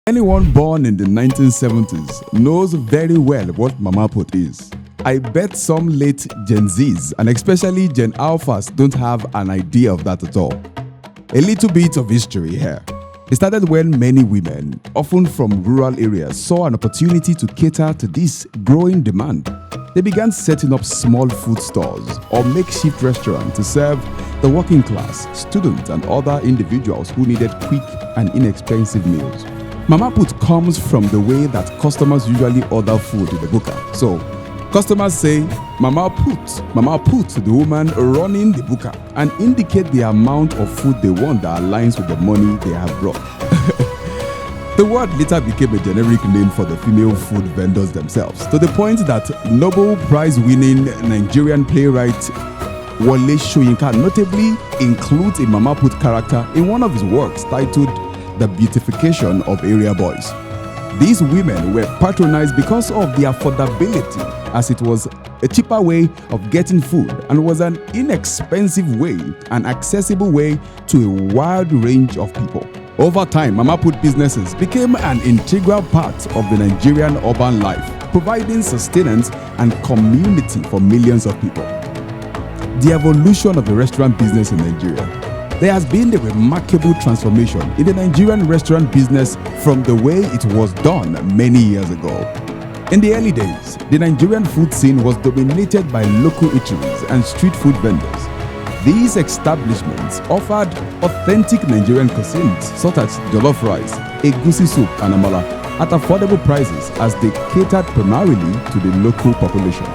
Anyone born in the 1970s knows very well what Mama Put is. I bet some late Gen Zs and especially Gen Alphas don't have an idea of that at all. A little bit of history here. It started when many women, often from rural areas, saw an opportunity to cater to this growing demand. They began setting up small food stores or makeshift restaurants to serve the working class, students, and other individuals who needed quick and inexpensive meals. Mama Put comes from the way that customers usually order food in the buka. So, customers say, Mama Put to the woman running the buka and indicate the amount of food they want that aligns with the money they have brought. The word later became a generic name for the female food vendors themselves, to the point that Nobel Prize-winning Nigerian playwright Wole Soyinka notably includes a Mama Put character in one of his works titled The Beautification of Area Boys. These women were patronized because of the affordability, as it was a cheaper way of getting food and was an inexpensive way, an accessible way to a wide range of people. Over time, Mama Put businesses became an integral part of the Nigerian urban life, providing sustenance and community for millions of people. The evolution of the restaurant business in Nigeria. There has been a remarkable transformation in the Nigerian restaurant business from the way it was done many years ago. In the early days, the Nigerian food scene was dominated by local eateries and street food vendors. These establishments offered authentic Nigerian cuisines such as jollof rice, egusi soup, and amala at affordable prices as they catered primarily to the local population.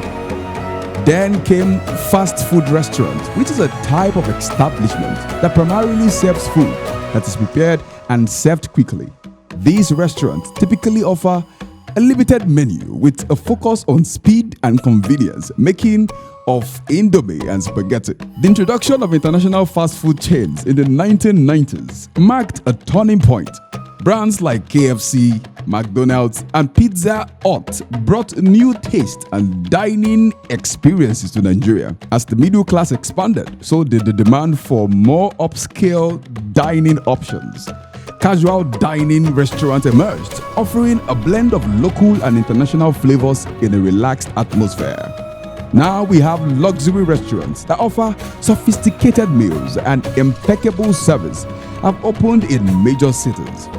Then came fast food restaurants, which is a type of establishment that primarily serves food that is prepared and served quickly. These restaurants typically offer a limited menu with a focus on speed and convenience, making of indomie and spaghetti. The introduction of international fast food chains in the 1990s marked a turning point. Brands like KFC, McDonald's, and Pizza Hut brought new taste and dining experiences to Nigeria. As the middle class expanded, so did the demand for more upscale dining options. Casual dining restaurants emerged, offering a blend of local and international flavors in a relaxed atmosphere. Now we have luxury restaurants that offer sophisticated meals and impeccable service have opened in major cities.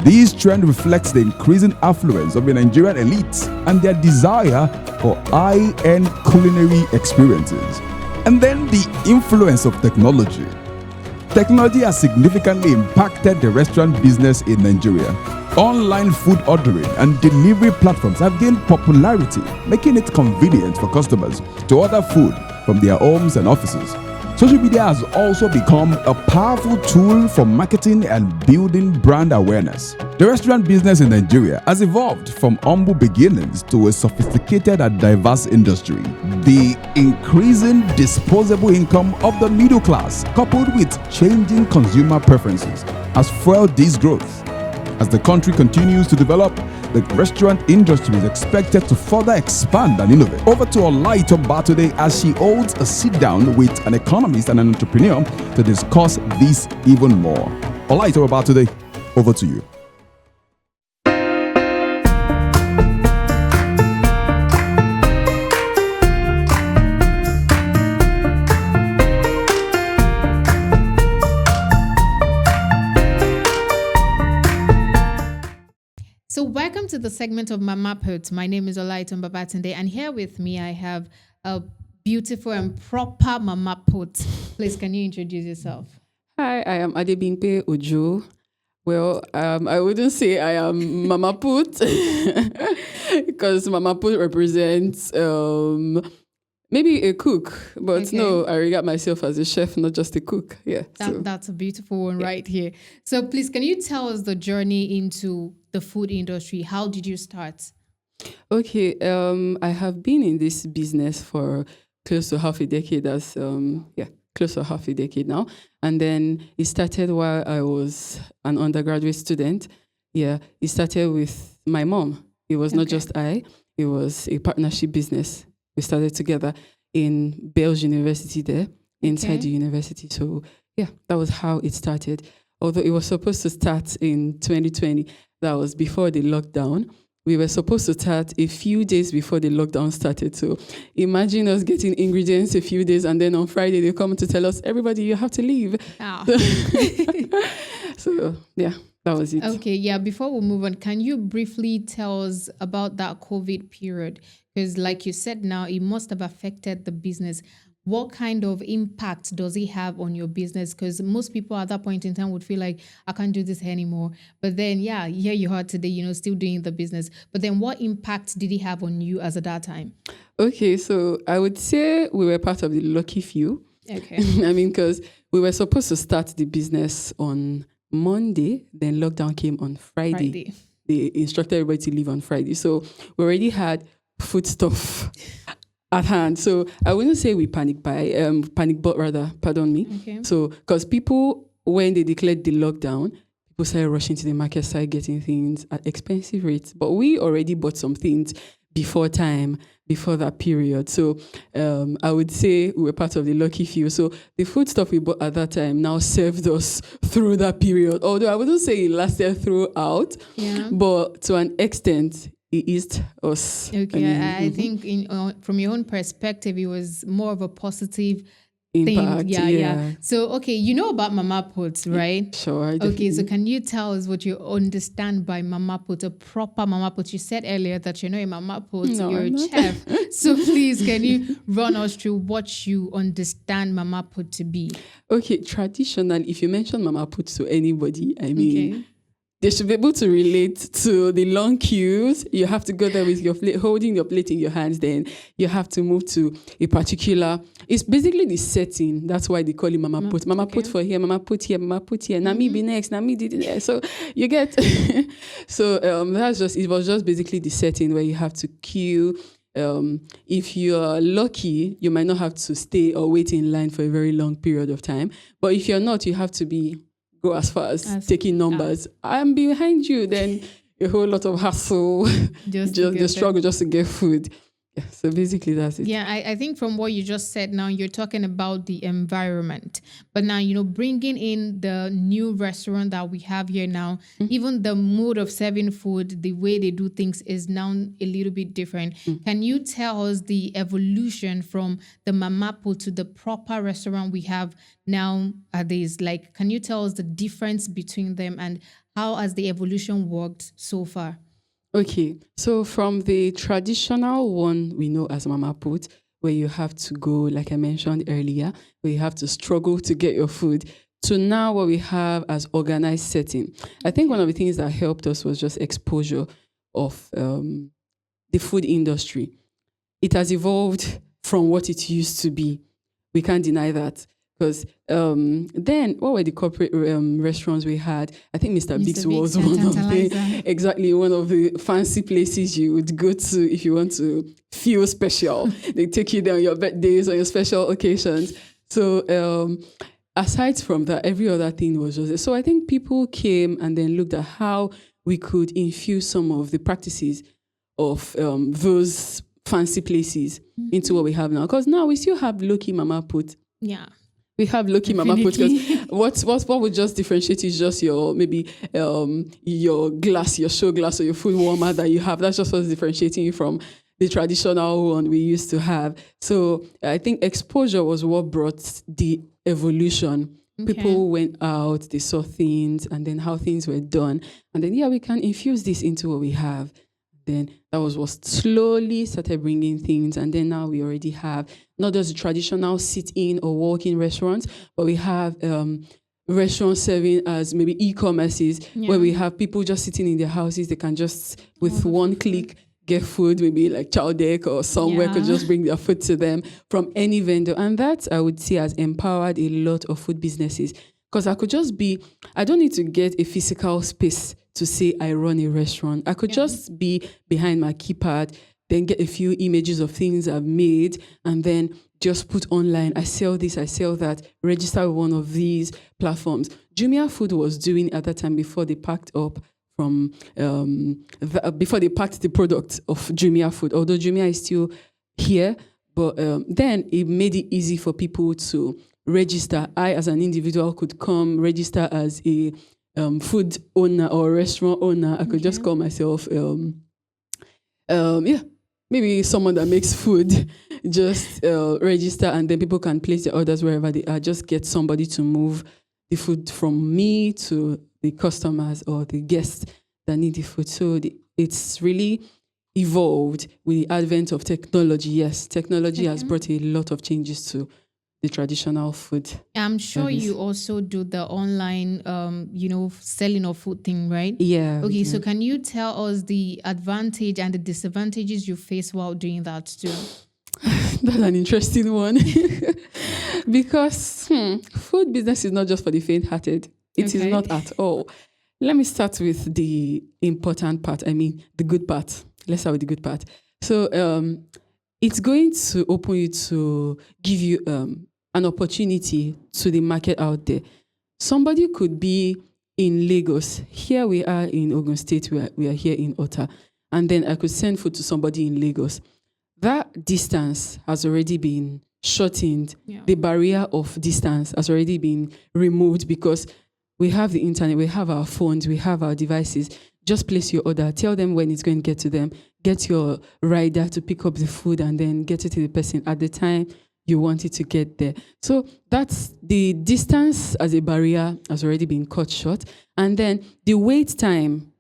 This trend reflects the increasing affluence of the Nigerian elites and their desire for high-end culinary experiences. And then the influence of technology. Technology has significantly impacted the restaurant business in Nigeria. Online food ordering and delivery platforms have gained popularity, making it convenient for customers to order food from their homes and offices. Social media has also become a powerful tool for marketing and building brand awareness. The restaurant business in Nigeria has evolved from humble beginnings to a sophisticated and diverse industry. The increasing disposable income of the middle class, coupled with changing consumer preferences, has fueled this growth. As the country continues to develop, the restaurant industry is expected to further expand and innovate. Over to Olaitan today as she holds a sit-down with an economist and an entrepreneur to discuss this even more. Olaitan today, over to you. So welcome to the segment of Mama Put. My name is Olaitan Babatunde, and here with me I have a beautiful and proper Mama Put. Please, can you introduce yourself? Hi, I am Bimbo Ojo. Well, I wouldn't say I am Mama Put because Mama Put represents maybe a cook, but okay. No, I regard myself as a chef, not just a cook. Yeah, that's a beautiful one right here. So please, can you tell us the journey into the food industry? How did you start? Okay, I have been in this business for close to half a decade. Close to half a decade now. And then it started while I was an undergraduate student. Yeah, it started with my mom. It was not just I. It was a partnership business. We started together in Bells University there, inside the university. So yeah, that was how it started. Although it was supposed to start in 2020, that was before the lockdown. We were supposed to start a few days before the lockdown started. So imagine us getting ingredients a few days, and then on Friday they come to tell us, everybody, you have to leave. Oh. So yeah, that was it. Okay, yeah. Before we move on, can you briefly tell us about that COVID period? Because, like you said, now it must have affected the business. What kind of impact does it have on your business? Because most people at that point in time would feel like, I can't do this anymore. But then, yeah, here you are today, still doing the business. But then what impact did it have on you as at that time? Okay, so I would say we were part of the lucky few. Okay. I mean, because we were supposed to start the business on Monday, then lockdown came on Friday. They instructed everybody to leave on Friday. So we already had foodstuff at hand. So I wouldn't say we panic bought rather, pardon me. Okay. So, because people, when they declared the lockdown, people started rushing to the market, started getting things at expensive rates. But we already bought some things before that period. So I would say we were part of the lucky few. So the food stuff we bought at that time now served us through that period. Although I wouldn't say it lasted throughout, but to an extent, it eased us. Okay, I think from your own perspective, it was more of a positive impact. thing. Yeah. So, okay, you know about Mama Put, right? Sure. Okay, so can you tell us what you understand by Mama Put, a proper Mama Put? You said earlier that you're not a Mama Put, you're a chef. So please, can you run us through what you understand Mama Put to be? Okay, traditionally, if you mention Mama Put to anybody, I mean, they should be able to relate to the long queues. You have to go there with your plate, holding your plate in your hands. Then you have to move to a particular. It's basically the setting. That's why they call it Mama Put. Mama Put for here, Mama Put here, Mama Put here. Nami be next, Nami did it. So you get. So it was just basically the setting where you have to queue. If you're lucky, you might not have to stay or wait in line for a very long period of time. But if you're not, you have to go as far as taking numbers. I'm behind you, then a whole lot of hassle, just the struggle just to get food. Yeah, so basically that's it. Yeah, I think from what you just said now, you're talking about the environment. But now, bringing in the new restaurant that we have here now, even the mode of serving food, the way they do things is now a little bit different. Can you tell us the evolution from the Mama Put to the proper restaurant we have nowadays? Like, can you tell us the difference between them and how has the evolution worked so far? Okay, so from the traditional one we know as Mama Put, where you have to go, like I mentioned earlier, where you have to struggle to get your food, to now what we have as organized setting. I think one of the things that helped us was just exposure of the food industry. It has evolved from what it used to be. We can't deny that. Because then, what were the corporate restaurants we had? I think Mr. Biggs was one of the fancy places you would go to if you want to feel special. They take you there on your birthdays, on your special occasions. So aside from that, every other thing was just there. So I think people came and then looked at how we could infuse some of the practices of those fancy places into what we have now. Because now we still have low-key Mama Put. Yeah. We have low-key Mama Put, because what would just differentiate is just your glass, your show glass or your food warmer that you have. That's just what's differentiating you from the traditional one we used to have. So I think exposure was what brought the evolution. Okay. People went out, they saw things, and then how things were done. And then, we can infuse this into what we have. Then that was what slowly started bringing things. And then now we already have not just the traditional sit-in or walk-in restaurants, but we have restaurants serving as maybe e-commerces, where we have people just sitting in their houses. They can just, with one click, get food, maybe like Chowdeck or somewhere could just bring their food to them from any vendor. And that, I would say, has empowered a lot of food businesses. Because I don't need to get a physical space to say I run a restaurant. I could just be behind my keypad, then get a few images of things I've made, and then just put online, I sell this, I sell that, register with one of these platforms. Jumia Food was doing at that time before they packed up from, before they packed the product of Jumia Food, although Jumia is still here, but then it made it easy for people to register. I, as an individual, could come register as a food owner or restaurant owner. I could just call myself, maybe someone that makes food. Just register, and then people can place their orders wherever they are. Just get somebody to move the food from me to the customers or the guests that need the food. So it's really evolved with the advent of technology. Yes, technology has brought a lot of changes to the traditional food. I'm sure you also do the online, selling of food thing, right? Yeah. Okay, so can you tell us the advantage and the disadvantages you face while doing that too? That's an interesting one. Because food business is not just for the faint-hearted. It is not at all. Let me start with the important part. I mean, the good part. Let's start with the good part. So it's going to open you to give you an opportunity to the market out there. Somebody could be in Lagos. Here we are in Ogun State. We are here in Ota. And then I could send food to somebody in Lagos. That distance has already been shortened. Yeah. The barrier of distance has already been removed because we have the internet, we have our phones, we have our devices. Just place your order, tell them when it's going to get to them, get your rider to pick up the food and then get it to the person at the time you want it to get there. So that's the distance as a barrier has already been cut short. And then the wait time.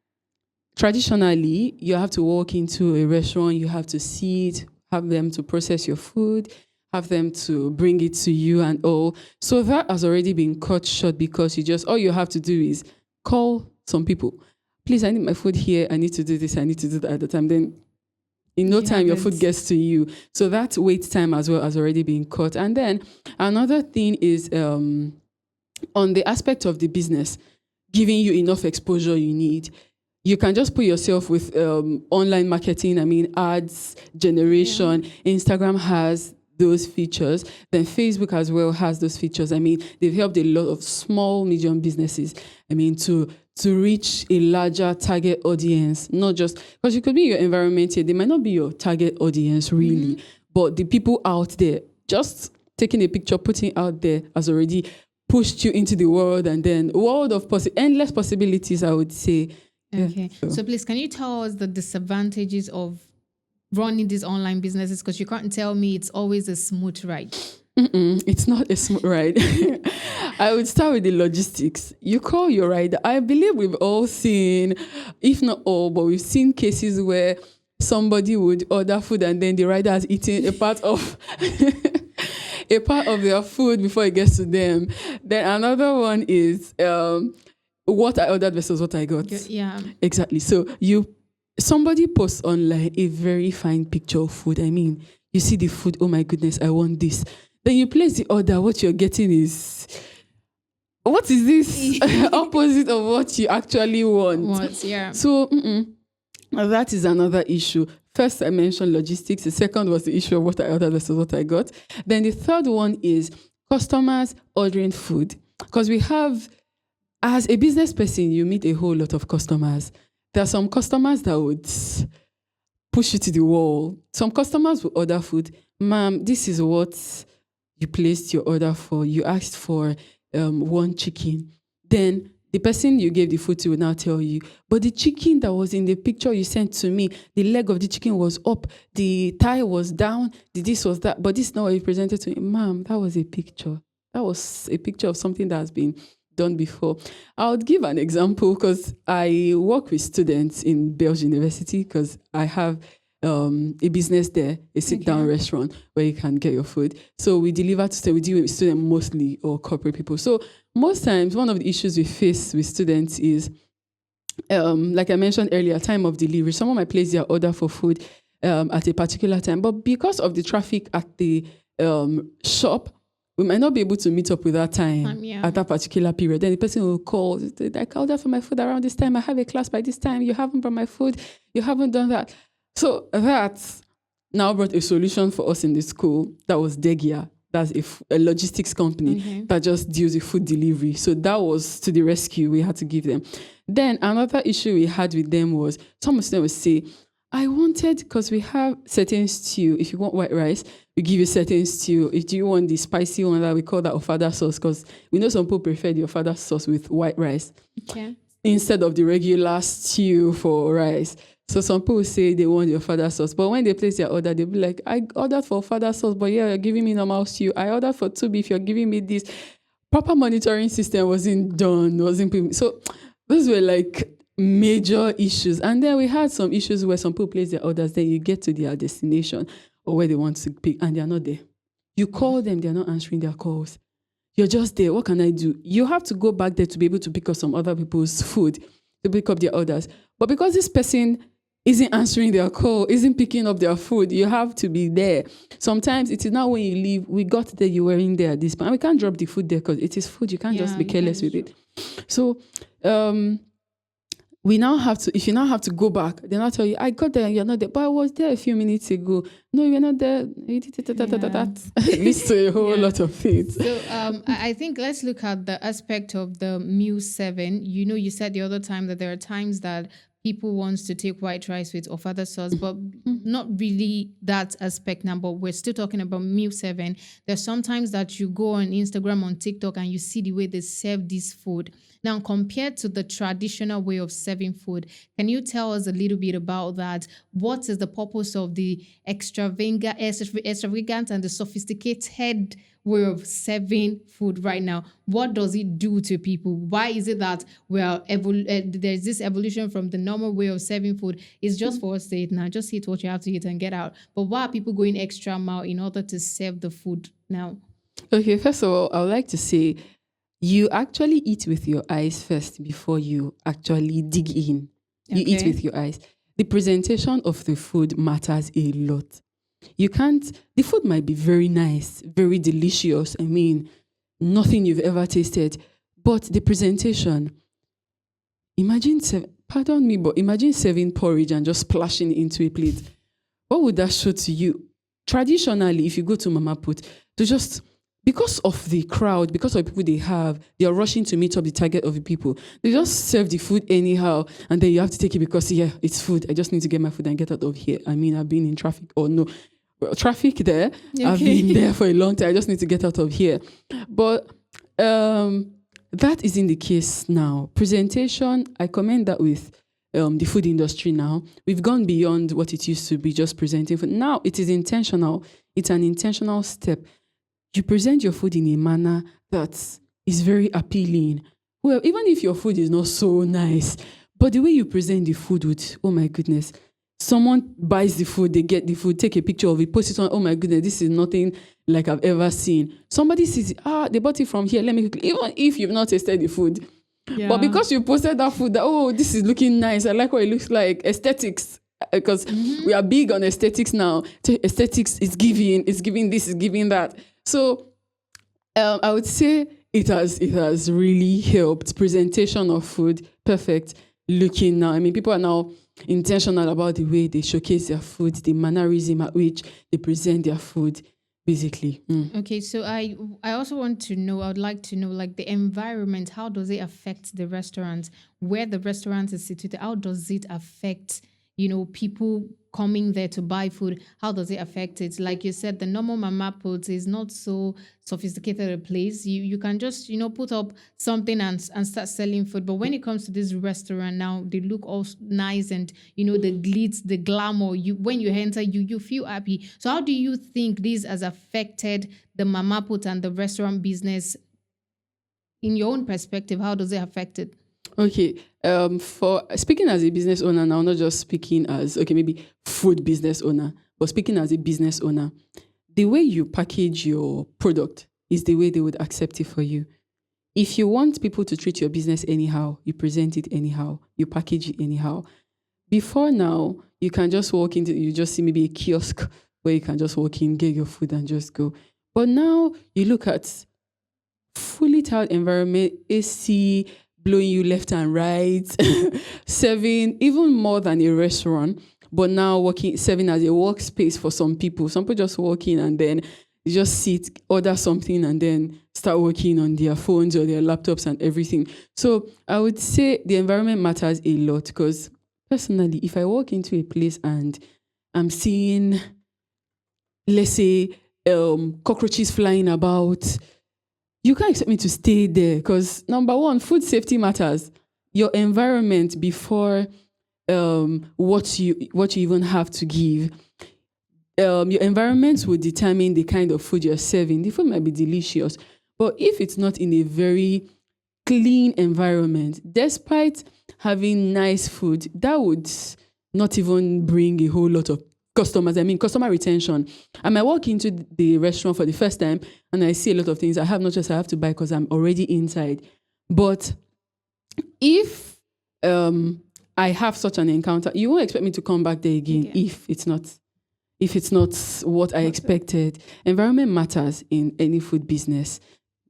Traditionally, you have to walk into a restaurant, you have to sit, have them to process your food, have them to bring it to you and all. So that has already been cut short because all you have to do is call some people. Please, I need my food here. I need to do this. I need to do that at the time. Then in no time, your food gets to you. So that wait time as well has already been cut. And then another thing is on the aspect of the business, giving you enough exposure you need. You can just put yourself with online marketing, ads generation. Yeah. Instagram has those features. Then Facebook as well has those features. They've helped a lot of small, medium businesses, to reach a larger target audience. Not just, because you could be in your environment here, they might not be your target audience really, but the people out there, just taking a picture, putting it out there has already pushed you into the world, and then a world of endless possibilities, I would say. Okay. Yeah, so please, can you tell us the disadvantages of running these online businesses? Because you can't tell me it's always a smooth ride. It's not a smooth ride. I would start with the logistics. You call your rider. I believe we've all seen, if not all, but we've seen cases where somebody would order food and then the rider has eaten a part of their food before it gets to them. Then another one is what I ordered versus what I got. Yeah. Exactly. So somebody posts online a very fine picture of food. You see the food, oh my goodness, I want this. Then you place the order, what you're getting is, what is this? Opposite of what you actually want. Yeah. So that is another issue. First, I mentioned logistics. The second was the issue of what I ordered versus what I got. Then the third one is customers ordering food. Because we have, as a business person, you meet a whole lot of customers. There are some customers that would push you to the wall. Some customers will order food. Ma'am, this is what you placed your order for. You asked for 1 chicken. Then the person you gave the food to will now tell you, but the chicken that was in the picture you sent to me, the leg of the chicken was up, the thigh was down, this was that, but this is not what you presented to me. Ma'am, that was a picture. That was a picture of something that has been done before. I would give an example because I work with students in Belgium University because I have a business there, a sit-down restaurant where you can get your food. So we deliver to students. We deal with students mostly or corporate people. So most times, one of the issues we face with students is, like I mentioned earlier, time of delivery. Someone might place their order for food at a particular time, but because of the traffic at the shop, we might not be able to meet up with that time at that particular period. Then the person will call, I called out for my food around this time. I have a class by this time. You haven't brought my food. You haven't done that. So that now brought a solution for us in the school. That was Degia. That's a logistics company that just deals with food delivery. So that was to the rescue. We had to give them. Then another issue we had with them was some of them would say, I wanted, because we have certain stew. If you want white rice, we give you certain stew. If you want the spicy one, that we call that ofada sauce, because we know some people prefer the ofada sauce with white rice instead of the regular stew for rice. So some people say they want the ofada sauce, but when they place their order, they'll be like, I ordered for ofada sauce, but yeah, you're giving me normal stew. I ordered for 2 beef, you're giving me this. Proper monitoring system wasn't done. So those were like major issues. And then we had some issues where some people place their orders, then you get to their destination or where they want to pick and they're not there. You call them, they're not answering their calls. You're just there. What can I do? You have to go back there to be able to pick up some other people's food, to pick up their orders. But because this person isn't answering their call, isn't picking up their food, you have to be there. Sometimes it is not when you leave, we got there, you were in there at this point. And we can't drop the food there because it is food. You can't just be careless with it. So we now have to, if you now have to go back, they now tell you, I got there and you're not there. But I was there a few minutes ago. No, you're not there. That leads to a whole lot of things. So I think let's look at the aspect of the meal serving. You know, you said the other time that there are times that people want to take white rice with ofada sauce, but not really that aspect now, but we're still talking about meal serving. There's sometimes that you go on Instagram, on TikTok, and you see the way they serve this food. Now, compared to the traditional way of serving food, can you tell us a little bit about that? What is the purpose of the extravagant and the sophisticated way of serving food right now? What does it do to people? Why is it that there's this evolution from the normal way of serving food? It's just for us to eat now. Just eat what you have to eat and get out. But why are people going extra mile in order to serve the food now? Okay, first of all, I would like to say you actually eat with your eyes first before you actually dig in. You eat with your eyes. The presentation of the food matters a lot. The food might be very nice, very delicious. I mean, nothing you've ever tasted. But the presentation, imagine serving porridge and just splashing it into a plate. What would that show to you? Traditionally, if you go to Mama Put, because of the crowd, because of the people they are rushing to meet up the target of the people. They just serve the food anyhow, and then you have to take it because, it's food. I just need to get my food and get out of here. I mean, I've been in traffic traffic there. Okay. I've been there for a long time. I just need to get out of here. But that isn't the case now. Presentation, I commend that with the food industry now. We've gone beyond what it used to be, just presenting food. Now it is intentional. It's an intentional step. You present your food in a manner that is very appealing. Well, even if your food is not so nice, but the way you present the food with, oh my goodness, someone buys the food, they get the food, take a picture of it, post it on, oh my goodness, this is nothing like I've ever seen. Somebody sees it, they bought it from here, let me quickly, even if you've not tasted the food. Yeah. But because you posted that food, this is looking nice, I like what it looks like, aesthetics, because we are big on aesthetics now. Aesthetics is giving this, is giving that. So I would say it has really helped. Presentation of food, perfect. Looking now, I mean, people are now intentional about the way they showcase their food, the mannerism at which they present their food, basically. Okay, so I also want to know, I would like to know, like, the environment, how does it affect the restaurant? Where the restaurant is situated, how does it affect, people coming there to buy food? How does it affect it? Like you said, the normal Mama Put is not so sophisticated a place. You can just, put up something and start selling food. But when it comes to this restaurant now, they look all nice and, the glitz, the glamour. When you enter, you feel happy. So how do you think this has affected the Mama Put and the restaurant business? In your own perspective, how does it affect it? Okay, for speaking as a business owner now, not just speaking as, maybe food business owner, but speaking as a business owner, the way you package your product is the way they would accept it for you. If you want people to treat your business anyhow, you present it anyhow, you package it anyhow. Before now, you can just walk into, you just see maybe a kiosk where you can just walk in, get your food and just go. But now you look at fully tiled environment, AC, blowing you left and right, serving even more than a restaurant, but now serving as a workspace for some people. Some people just walk in and then you just sit, order something and then start working on their phones or their laptops and everything. So I would say the environment matters a lot because personally, if I walk into a place and I'm seeing, let's say, cockroaches flying about, you can't expect me to stay there because number one, food safety matters. Your environment before what you even have to give. Your environment will determine the kind of food you're serving. The food might be delicious, but if it's not in a very clean environment, despite having nice food, that would not even bring a whole lot of customers. I mean, customer retention. I might walk into the restaurant for the first time and I see a lot of things I have not just I have to buy because I'm already inside. But if I have such an encounter, you won't expect me to come back there again if it's not what I expected. Environment matters in any food business.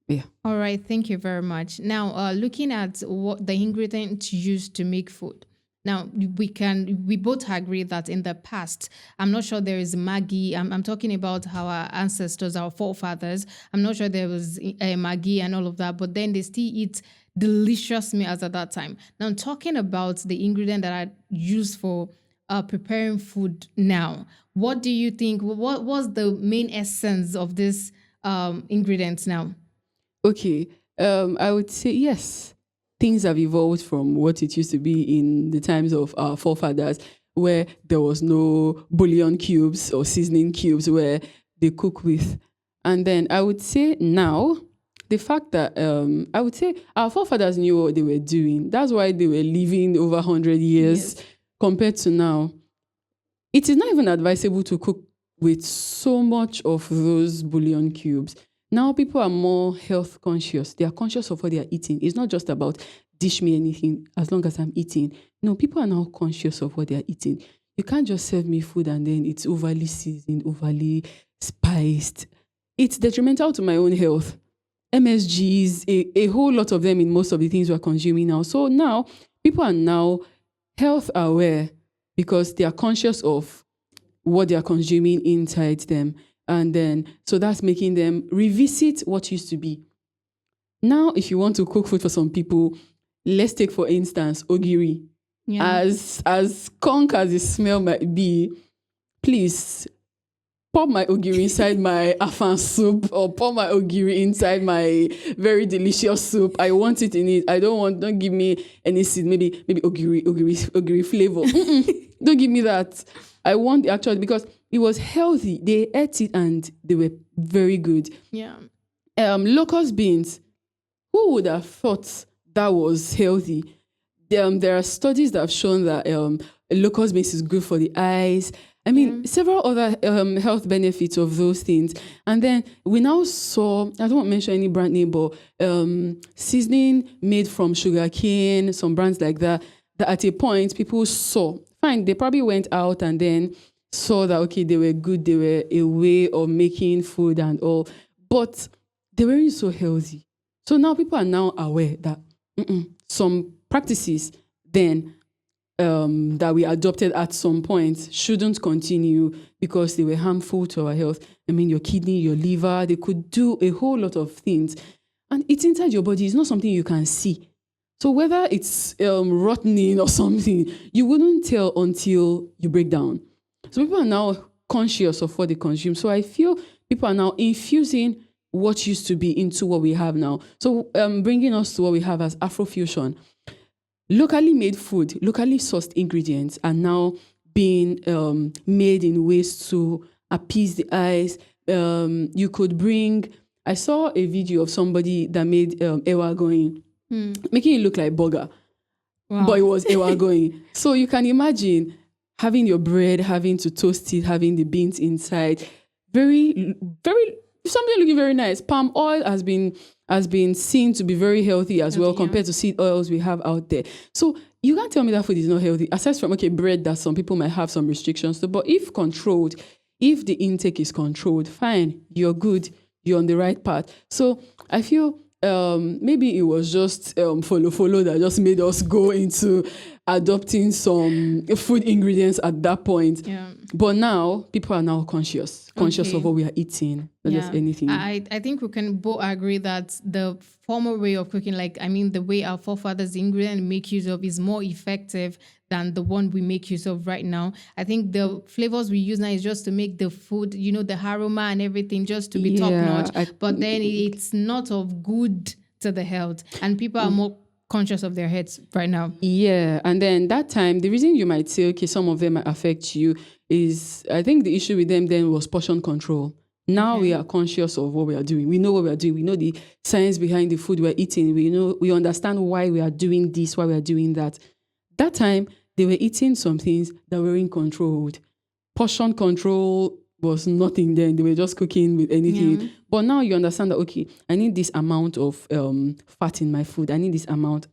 Yeah. All right. Thank you very much. Now, looking at what the ingredients used to make food. Now, we both agree that in the past, I'm not sure there is Maggi. I'm talking about our ancestors, our forefathers. I'm not sure there was Maggi and all of that, but then they still eat delicious meals at that time. Now, talking about the ingredient that are used for preparing food now, what do you think? What was the main essence of this ingredients now? Okay, I would say yes. Things have evolved from what it used to be in the times of our forefathers, where there was no bouillon cubes or seasoning cubes where they cook with. And then I would say now, the fact that I would say our forefathers knew what they were doing. That's why they were living over 100 years compared to now. It is not even advisable to cook with so much of those bouillon cubes. Now people are more health conscious. They are conscious of what they are eating. It's not just about dish me anything as long as I'm eating. No, people are now conscious of what they are eating. You can't just serve me food and then it's overly seasoned, overly spiced. It's detrimental to my own health. MSGs, a whole lot of them in most of the things we're consuming now. So now people are now health aware because they are conscious of what they are consuming inside them. And then, so that's making them revisit what used to be. Now, if you want to cook food for some people, let's take, for instance, ogiri. Yeah. As conk as the smell might be, please pour my ogiri inside my afan soup or pour my ogiri inside my very delicious soup. I want it in it. Don't give me any seed, maybe ogiri flavor. Don't give me that. I want the actual, because it was healthy. They ate it and they were very good. Yeah. Locust beans. Who would have thought that was healthy? There are studies that have shown that locust beans is good for the eyes. I mean, several other health benefits of those things. And then we now saw, I don't want to mention any brand name, but seasoning made from sugarcane, some brands like that at a point people saw. Fine, they probably went out and then saw that, okay, they were good, they were a way of making food and all, but they weren't so healthy. So now people are now aware that some practices then that we adopted at some point shouldn't continue because they were harmful to our health. I mean, your kidney, your liver, they could do a whole lot of things. And it's inside your body. It's not something you can see. So whether it's rotting or something, you wouldn't tell until you break down. So people are now conscious of what they consume. So I feel people are now infusing what used to be into what we have now. So bringing us to what we have as Afrofusion. Locally made food, locally sourced ingredients are now being made in ways to appease the eyes. You could bring, I saw a video of somebody that made ewa going, making it look like burger. Wow. But it was ewa going. So you can imagine having your bread, having to toast it, having the beans inside. Very, very, something looking very nice. Palm oil has been seen to be very healthy as well compared to seed oils we have out there. So you can't tell me that food is not healthy. Aside from, bread that some people might have some restrictions to, but if controlled, if the intake is controlled, fine, you're good, you're on the right path. So I feel maybe it was just follow that just made us go into adopting some food ingredients at that point. Yeah. But now people are now conscious Okay. of what we are eating, not just anything. I think we can both agree that the former way of cooking, the way our forefathers ingredient make use of is more effective than the one we make use of right now. I think the flavors we use now is just to make the food, the aroma and everything just to be top notch. But then it's not of good to the health. And people are more conscious of their heads right now. Yeah. And then that time, the reason you might say, okay, some of them might affect you is, I think the issue with them then was portion control. Now we are conscious of what we are doing. We know what we are doing. We know the science behind the food we're eating. We understand why we are doing this, why we are doing that. That time, they were eating some things that weren't controlled. Portion control was nothing then. They were just cooking with anything. Yeah. But now you understand that, okay, I need this amount of fat in my food. I need this amount.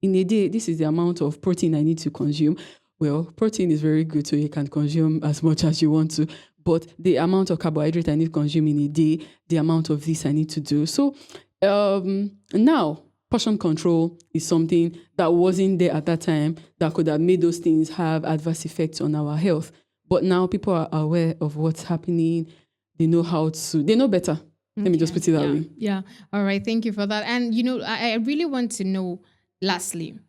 In a day, this is the amount of protein I need to consume. Well, protein is very good, so you can consume as much as you want to. But the amount of carbohydrate I need to consume in a day, the amount of this I need to do. So now, portion control is something that wasn't there at that time that could have made those things have adverse effects on our health. But now people are aware of what's happening. They know they know better. Let me just put it that way. Yeah. All right. Thank you for that. And, I really want to know, lastly,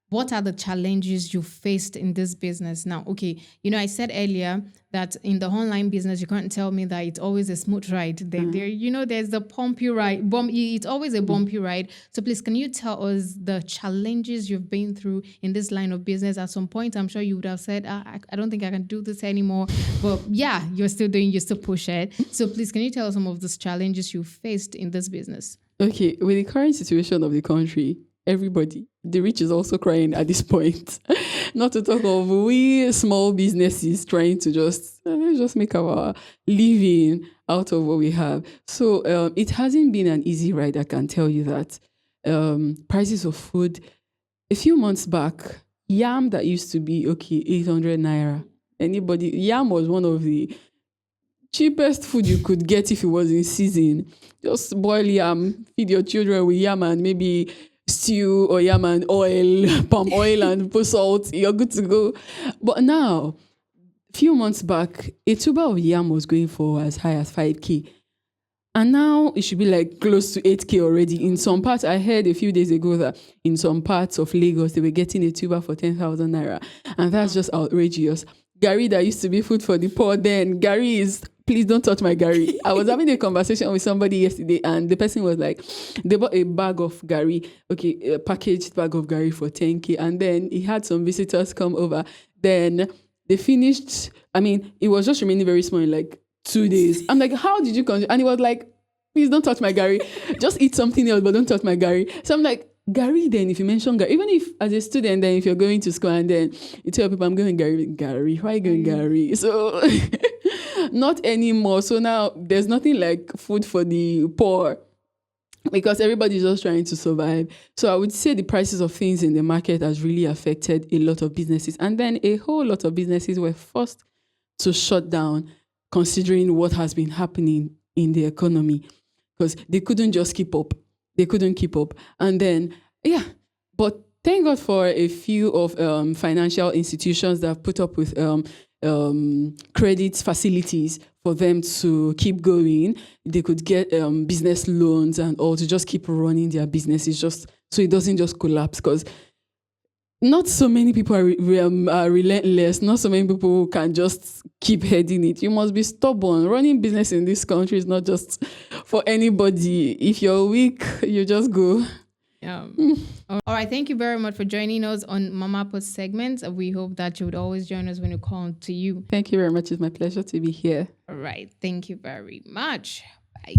what are the challenges you faced in this business now? Okay, I said earlier that in the online business, you can't tell me that it's always a smooth ride. There's the bumpy ride. It's always a bumpy ride. So please, can you tell us the challenges you've been through in this line of business? At some point, I'm sure you would have said, I don't think I can do this anymore. But yeah, you still push it. So please, can you tell us some of those challenges you faced in this business? Okay, with the current situation of the country, everybody, the rich is also crying at this point. Not to talk of we small businesses trying to just make our living out of what we have. So it hasn't been an easy ride, I can tell you that. Prices of food, a few months back, yam that used to be, 800 naira. Yam was one of the cheapest food you could get if it was in season. Just boil yam, feed your children with yam and maybe stew or yam and oil, palm oil and put salt, you're good to go. But now, a few months back, a tuber of yam was going for as high as 5K. And now it should be like close to 8K already. In some parts, I heard a few days ago that in some parts of Lagos, they were getting a tuber for 10,000 naira. And that's just outrageous. Gari that used to be food for the poor then, Gari is... Please don't touch my gari. I was having a conversation with somebody yesterday and the person was like, they bought a bag of gari, a packaged bag of gari for 10K. And then he had some visitors come over. Then they finished, it was just remaining very small in like 2 days. I'm like, how did you consume? And he was like, please don't touch my gari. Just eat something else, but don't touch my gari. So I'm like, gari then, if you mention gari, even if as a student, then if you're going to school and then you tell people, I'm going gari, why are you going gari? So... Not anymore. So now there's nothing like food for the poor because everybody's just trying to survive. So I would say the prices of things in the market has really affected a lot of businesses. And then a whole lot of businesses were forced to shut down considering what has been happening in the economy because they couldn't just keep up. They couldn't keep up. And then, but thank God for a few of financial institutions that have put up with credit facilities for them to keep going. They could get business loans and all to just keep running their businesses just so it doesn't just collapse because not so many people are relentless. Not so many people can just keep heading it. You must be stubborn. Running business in this country is not just for anybody. If you're weak, you just go. Yeah. All right. Thank you very much for joining us on Mama Put segment. We hope that you would always join us when we call to you. Thank you very much. It's my pleasure to be here. All right. Thank you very much. Bye.